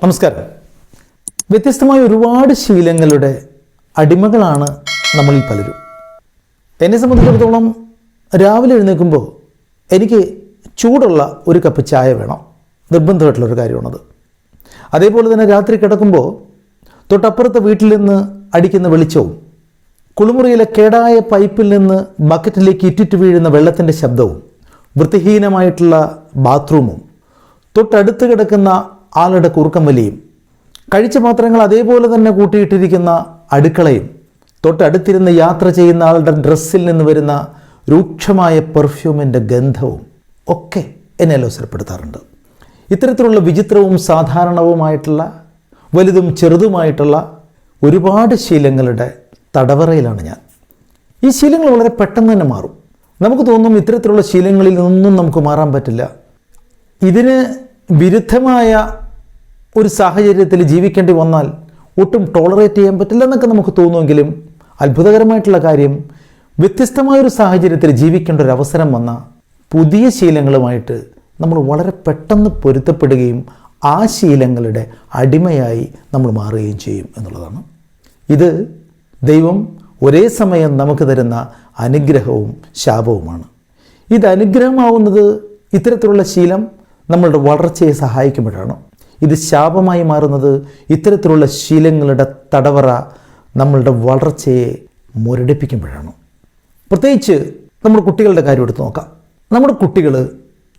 നമസ്കാരം. വ്യത്യസ്തമായ ഒരുപാട് ശീലങ്ങളുടെ അടിമകളാണ് നമ്മളിൽ പലരും. എന്നെ സംബന്ധിച്ചിടത്തോളം രാവിലെ എഴുന്നേൽക്കുമ്പോൾ എനിക്ക് ചൂടുള്ള ഒരു കപ്പ് ചായ വേണം, നിർബന്ധമായിട്ടുള്ളൊരു കാര്യമാണത്. അതേപോലെ തന്നെ രാത്രി കിടക്കുമ്പോൾ തൊട്ടപ്പുറത്തെ വീട്ടിൽ നിന്ന് അടിക്കുന്ന വെളിച്ചവും കുളിമുറിയിലെ കേടായ പൈപ്പിൽ നിന്ന് ബക്കറ്റിലേക്ക് ഇറ്റിറ്റ് വീഴുന്ന വെള്ളത്തിൻ്റെ ശബ്ദവും വൃത്തിഹീനമായിട്ടുള്ള ബാത്റൂമും തൊട്ടടുത്ത് കിടക്കുന്ന ആളുടെ കുറുക്കം വലിയും കഴിച്ച പാത്രങ്ങൾ അതേപോലെ തന്നെ കൂട്ടിയിട്ടിരിക്കുന്ന അടുക്കളയും തൊട്ടടുത്തിരുന്ന് യാത്ര ചെയ്യുന്ന ആളുടെ ഡ്രസ്സിൽ നിന്ന് വരുന്ന രൂക്ഷമായ പെർഫ്യൂമിൻ്റെ ഗന്ധവും ഒക്കെ എന്നെ അലോസരപ്പെടുത്താറുണ്ട്. ഇത്തരത്തിലുള്ള വിചിത്രവും സാധാരണവുമായിട്ടുള്ള വലുതും ചെറുതുമായിട്ടുള്ള ഒരുപാട് ശീലങ്ങളുടെ തടവറയിലാണ് ഞാൻ. ഈ ശീലങ്ങൾ വളരെ പെട്ടെന്ന് തന്നെ മാറും. നമുക്ക് തോന്നും ഇത്തരത്തിലുള്ള ശീലങ്ങളിൽ നിന്നൊന്നും നമുക്ക് മാറാൻ പറ്റില്ല. ഇതിന് വിരുദ്ധമായ ഒരു സാഹചര്യത്തിൽ ജീവിക്കേണ്ടി വന്നാൽ ഒട്ടും ടോളറേറ്റ് ചെയ്യാൻ പറ്റില്ല എന്നൊക്കെ നമുക്ക് തോന്നുമെങ്കിലും അത്ഭുതകരമായിട്ടുള്ള കാര്യം, വ്യത്യസ്തമായൊരു സാഹചര്യത്തിൽ ജീവിക്കേണ്ട ഒരു അവസരം വന്ന പുതിയ ശീലങ്ങളുമായിട്ട് നമ്മൾ വളരെ പെട്ടെന്ന് പൊരുത്തപ്പെടുകയും ആ ശീലങ്ങളുടെ അടിമയായി നമ്മൾ മാറുകയും ചെയ്യും എന്നുള്ളതാണ്. ഇത് ദൈവം ഒരേ സമയം നമുക്ക് തരുന്ന അനുഗ്രഹവും ശാപവുമാണ്. ഇത് അനുഗ്രഹമാവുന്നത് ഇത്തരത്തിലുള്ള ശീലം നമ്മളുടെ വളർച്ചയെ സഹായിക്കുമ്പോഴാണ്. ഇത് ശാപമായി മാറുന്നത് ഇത്തരത്തിലുള്ള ശീലങ്ങളുടെ തടവറ നമ്മളുടെ വളർച്ചയെ മുരടിപ്പിക്കുമ്പോഴാണ്. പ്രത്യേകിച്ച് നമ്മുടെ കുട്ടികളുടെ കാര്യം എടുത്ത് നോക്കാം. നമ്മുടെ കുട്ടികൾ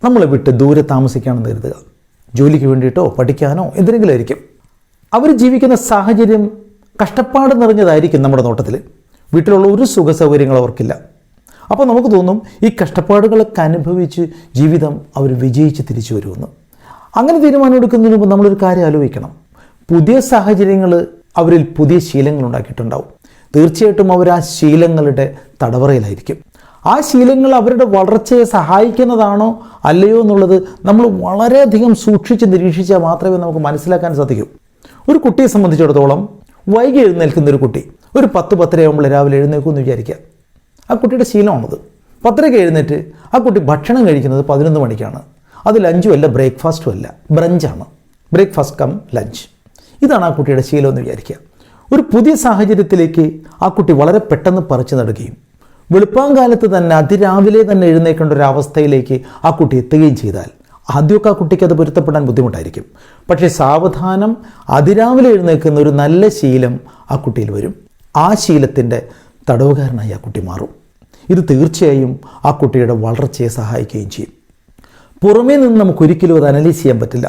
നമ്മളെ വിട്ട് ദൂരെ താമസിക്കുകയാണെന്ന് കരുതുക. ജോലിക്ക് വേണ്ടിയിട്ടോ പഠിക്കാനോ എന്തെങ്കിലും ആയിരിക്കും. അവർ ജീവിക്കുന്ന സാഹചര്യം കഷ്ടപ്പാട് നിറഞ്ഞതായിരിക്കും നമ്മുടെ നോട്ടത്തിൽ. വീട്ടിലുള്ള ഒരു സുഖ സൗകര്യങ്ങൾ അവർക്കില്ല. അപ്പോൾ നമുക്ക് തോന്നും ഈ കഷ്ടപ്പാടുകളൊക്കെ അനുഭവിച്ച് ജീവിതം അവർ വിജയിച്ച് തിരിച്ചു വരുമെന്ന്. അങ്ങനെ തീരുമാനം എടുക്കുന്നതിന് മുമ്പ് നമ്മളൊരു കാര്യം ആലോചിക്കണം. പുതിയ സാഹചര്യങ്ങൾ അവരിൽ പുതിയ ശീലങ്ങൾ ഉണ്ടാക്കിയിട്ടുണ്ടാവും. തീർച്ചയായിട്ടും അവർ ആ ശീലങ്ങളുടെ തടവറയിലായിരിക്കും. ആ ശീലങ്ങൾ അവരുടെ വളർച്ചയെ സഹായിക്കുന്നതാണോ അല്ലയോ എന്നുള്ളത് നമ്മൾ വളരെയധികം സൂക്ഷിച്ച് നിരീക്ഷിച്ചാൽ മാത്രമേ നമുക്ക് മനസ്സിലാക്കാൻ സാധിക്കൂ. ഒരു കുട്ടിയെ സംബന്ധിച്ചിടത്തോളം വൈകി എഴുന്നേൽക്കുന്ന ഒരു കുട്ടി ഒരു 10-10:30 ആകുമ്പോൾ രാവിലെ എഴുന്നേൽക്കുമെന്ന് വിചാരിക്കുക. ആ കുട്ടിയുടെ ശീലമാണത്. 10:30 എഴുന്നേറ്റ് ആ കുട്ടി ഭക്ഷണം കഴിക്കുന്നത് 11 മണിക്കാണ്. അത് ലഞ്ചും അല്ല, ബ്രേക്ക്ഫാസ്റ്റും അല്ല, ബ്രഞ്ചാണ്. Breakfast come lunch. ഇതാണ് ആ കുട്ടിയുടെ ശീലം എന്ന് വിചാരിക്കുക. ഒരു പുതിയ സാഹചര്യത്തിലേക്ക് ആ കുട്ടി വളരെ പെട്ടെന്ന് പറിച്ചു നടുകയും വെളുപ്പാങ്കാലത്ത് തന്നെ അതിരാവിലെ തന്നെ എഴുന്നേൽക്കേണ്ട ഒരു അവസ്ഥയിലേക്ക് ആ കുട്ടി എത്തുകയും ചെയ്താൽ ആദ്യമൊക്കെ ആ കുട്ടിക്ക് അത് പൊരുത്തപ്പെടാൻ ബുദ്ധിമുട്ടായിരിക്കും. പക്ഷേ സാവധാനം അതിരാവിലെ എഴുന്നേൽക്കുന്ന ഒരു നല്ല ശീലം ആ കുട്ടിയിൽ വരും. ആ ശീലത്തിൻ്റെ തടവുകാരനായി ആ കുട്ടി മാറും. ഇത് തീർച്ചയായും ആ കുട്ടിയുടെ വളർച്ചയെ സഹായിക്കുകയും ചെയ്യും. പുറമേ നിന്ന് നമുക്കൊരിക്കലും അത് അനലൈസ് ചെയ്യാൻ പറ്റില്ല.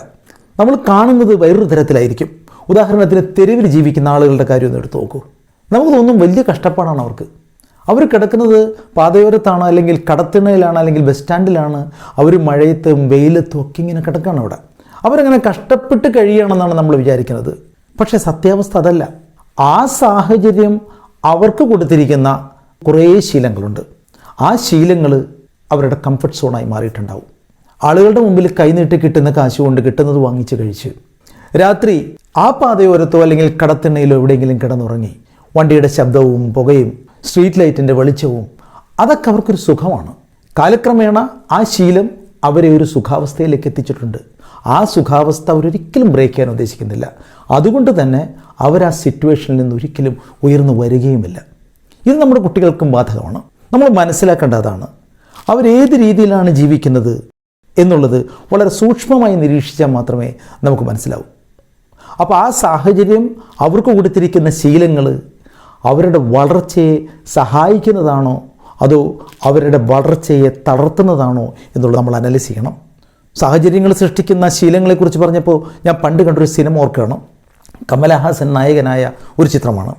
നമ്മൾ കാണുന്നത് വേറൊരു തരത്തിലായിരിക്കും. ഉദാഹരണത്തിന് തെരുവിൽ ജീവിക്കുന്ന ആളുകളുടെ കാര്യം ഒന്ന് എടുത്ത് നോക്കൂ. നമുക്ക് തോന്നും വലിയ കഷ്ടപ്പാടാണ് അവർക്ക്. അവർ കിടക്കുന്നത് പാതയോരത്താണ്, അല്ലെങ്കിൽ കടത്തിണ്ണയിലാണ്, അല്ലെങ്കിൽ ബസ് സ്റ്റാൻഡിലാണ്. അവർ മഴയത്തും വെയിലത്തും ഒക്കെ ഇങ്ങനെ കിടക്കുകയാണ് അവിടെ. അവരങ്ങനെ കഷ്ടപ്പെട്ട് കഴിയുകയാണെന്നാണ് നമ്മൾ വിചാരിക്കുന്നത്. പക്ഷേ സത്യാവസ്ഥ അതല്ല. ആ സാഹചര്യം അവർക്ക് കൊടുത്തിരിക്കുന്ന കുറേ ശീലങ്ങളുണ്ട്. ആ ശീലങ്ങൾ അവരുടെ കംഫർട്ട് സോണായി മാറിയിട്ടുണ്ടാവും. ആളുകളുടെ മുമ്പിൽ കൈനീട്ടി കിട്ടുന്ന കാശ് കൊണ്ട് കിട്ടുന്നത് വാങ്ങിച്ച് കഴിച്ച് രാത്രി ആ പാതയോരത്തോ അല്ലെങ്കിൽ കടത്തിണ്ണയിലോ എവിടെയെങ്കിലും കിടന്നുറങ്ങി വണ്ടിയുടെ ശബ്ദവും പുകയും സ്ട്രീറ്റ് ലൈറ്റിൻ്റെ വെളിച്ചവും അതൊക്കെ അവർക്കൊരു സുഖമാണ്. കാലക്രമേണ ആ ശീലം അവരെ ഒരു സുഖാവസ്ഥയിലേക്ക് എത്തിച്ചിട്ടുണ്ട്. ആ സുഖാവസ്ഥ അവരൊരിക്കലും ബ്രേക്ക് ചെയ്യാൻ ഉദ്ദേശിക്കുന്നില്ല. അതുകൊണ്ട് തന്നെ അവർ ആ സിറ്റുവേഷനിൽ നിന്ന് ഒരിക്കലും ഉയർന്നു വരികയുമില്ല. ഇത് നമ്മുടെ കുട്ടികൾക്കും ബാധകമാണ്. നമ്മൾ മനസ്സിലാക്കേണ്ടതാണ് അവരേത് രീതിയിലാണ് ജീവിക്കുന്നത് എന്നുള്ളത് വളരെ സൂക്ഷ്മമായി നിരീക്ഷിച്ചാൽ മാത്രമേ നമുക്ക് മനസ്സിലാവൂ. അപ്പോൾ ആ സാഹചര്യം അവർക്ക് കൊടുത്തിരിക്കുന്ന ശീലങ്ങൾ അവരുടെ വളർച്ചയെ സഹായിക്കുന്നതാണോ അതോ അവരുടെ വളർച്ചയെ തളർത്തുന്നതാണോ എന്നുള്ളത് നമ്മൾ അനലൈസ് ചെയ്യണം. സാഹചര്യങ്ങൾ സൃഷ്ടിക്കുന്ന ശീലങ്ങളെക്കുറിച്ച് പറഞ്ഞപ്പോൾ ഞാൻ പണ്ട് കണ്ടൊരു സിനിമ ഓർക്കുകയാണ്. കമലഹാസൻ നായകനായ ഒരു ചിത്രമാണ്.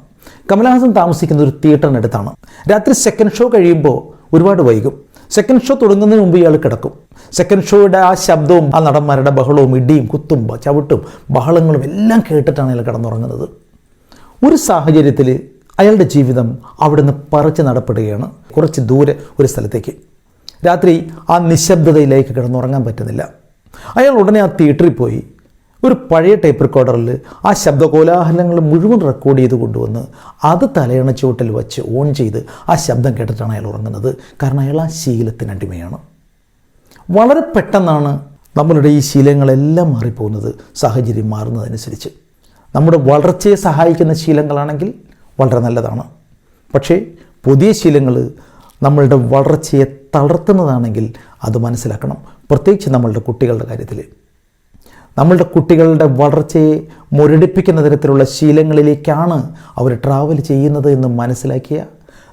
കമലഹാസൻ താമസിക്കുന്ന ഒരു തിയേറ്ററിനടുത്താണ്. രാത്രി സെക്കൻഡ് ഷോ കഴിയുമ്പോൾ ഒരുപാട് വൈകും. സെക്കൻഡ് ഷോ തുടങ്ങുന്നതിന് മുമ്പ് ഇയാൾ കിടക്കും. സെക്കൻഡ് ഷോയുടെ ആ ശബ്ദവും ആ നടന്മാരുടെ ബഹളവും ഇടിയും കുത്തും ചവിട്ടും ബഹളങ്ങളും എല്ലാം കേട്ടിട്ടാണ് അയാൾ കിടന്നുറങ്ങുന്നത്. ഒരു സാഹചര്യത്തിൽ അയാളുടെ ജീവിതം അവിടുന്ന് പറിച്ച് നടപ്പെടുകയാണ് കുറച്ച് ദൂരെ ഒരു സ്ഥലത്തേക്ക്. രാത്രി ആ നിശബ്ദതയിലേക്ക് കിടന്നുറങ്ങാൻ പറ്റുന്നില്ല. അയാൾ ഉടനെ ആ തിയേറ്ററിൽ പോയി ഒരു പഴയ ടേപ്പ് റെക്കോർഡറിൽ ആ ശബ്ദകോലാഹലങ്ങൾ മുഴുവൻ റെക്കോർഡ് ചെയ്ത് കൊണ്ടുവന്ന് അത് തലയണ ചുവട്ടിൽ വച്ച് ഓൺ ചെയ്ത് ആ ശബ്ദം കേട്ടിട്ടാണ് അയാൾ ഉറങ്ങുന്നത്. കാരണം അയാൾ ആ ശീലത്തിന് അടിമയാണ്. വളരെ പെട്ടെന്നാണ് നമ്മളുടെ ഈ ശീലങ്ങളെല്ലാം മാറിപ്പോകുന്നത് സാഹചര്യം മാറുന്നതനുസരിച്ച്. നമ്മുടെ വളർച്ചയെ സഹായിക്കുന്ന ശീലങ്ങളാണെങ്കിൽ വളരെ നല്ലതാണ്. പക്ഷേ പുതിയ ശീലങ്ങൾ നമ്മളുടെ വളർച്ചയെ തളർത്തുന്നതാണെങ്കിൽ അത് മനസ്സിലാക്കണം. പ്രത്യേകിച്ച് നമ്മളുടെ കുട്ടികളുടെ കാര്യത്തിൽ. നമ്മളുടെ കുട്ടികളുടെ വളർച്ചയെ മുരടിപ്പിക്കുന്ന തരത്തിലുള്ള ശീലങ്ങളിലേക്കാണ് അവർ ട്രാവൽ ചെയ്യുന്നത് എന്ന് മനസ്സിലാക്കിയ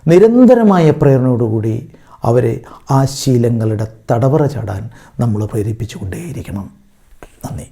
നിരന്തരമായ പ്രേരണയോടുകൂടി അവരെ ആ ശീലങ്ങളുടെ തടവറ ചാടാൻ നമ്മൾ പ്രേരിപ്പിച്ചുകൊണ്ടേയിരിക്കണം. നന്ദി.